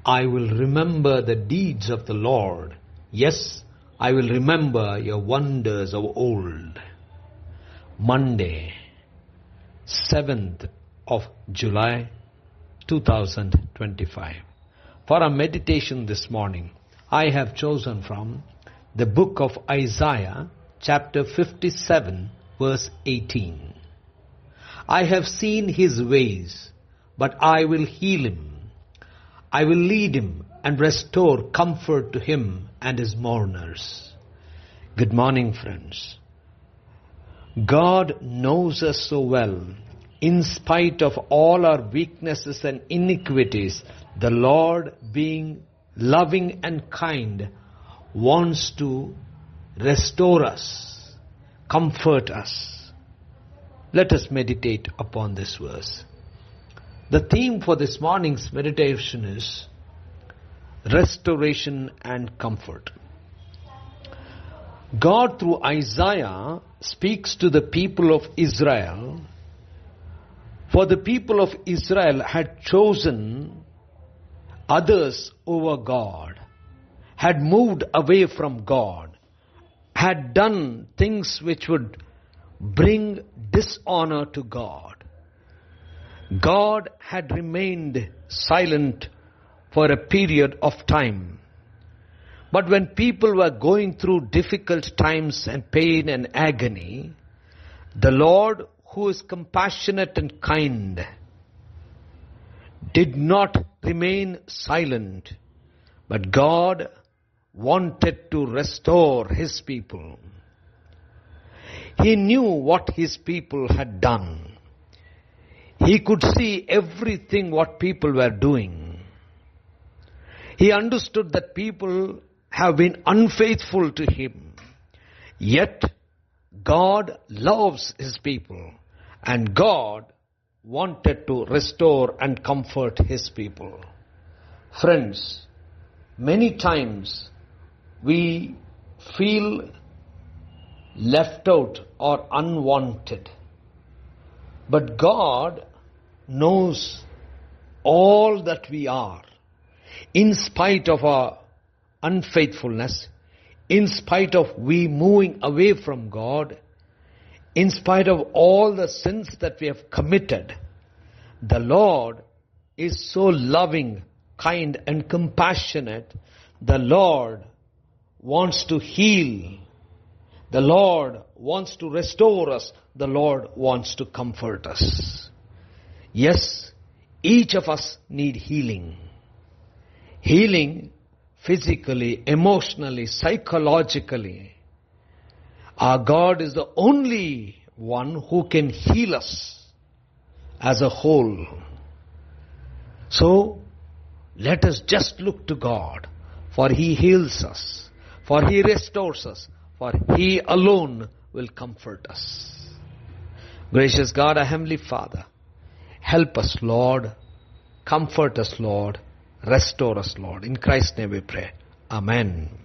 I will remember the deeds of the Lord. Yes, I will remember your wonders of old. Monday, 7th of July, 2025. For our meditation this morning, I have chosen from the book of Isaiah, chapter 57, verse 18. I have seen his ways, but I will heal him. I will lead him and restore comfort to him and his mourners. Good morning, friends. God knows us so well. In spite of all our weaknesses and iniquities, the Lord, being loving and kind, wants to restore us, comfort us. Let us meditate upon this verse. The theme for this morning's meditation is restoration and comfort. God, through Isaiah, speaks to the people of Israel. For the people of Israel had chosen others over God, had moved away from God, had done things which would bring dishonor to God. God had remained silent for a period of time. But when people were going through difficult times and pain and agony, the Lord, who is compassionate and kind, did not remain silent, but God wanted to restore his people. He knew what his people had done. He could see everything what people were doing. He understood that people have been unfaithful to him. Yet, God loves his people, and God wanted to restore and comfort his people. Friends, many times we feel left out or unwanted. But God knows all that we are. In spite of our unfaithfulness, in spite of we moving away from God, in spite of all the sins that we have committed, the Lord is so loving, kind and compassionate. The Lord wants to heal. The Lord wants to restore us. The Lord wants to comfort us. Yes, each of us need healing. Healing physically, emotionally, psychologically. Our God is the only one who can heal us as a whole. So, let us just look to God, for he heals us, for he restores us, for he alone will comfort us. Gracious God, our Heavenly Father, help us, Lord. Comfort us, Lord. Restore us, Lord. In Christ's name we pray. Amen.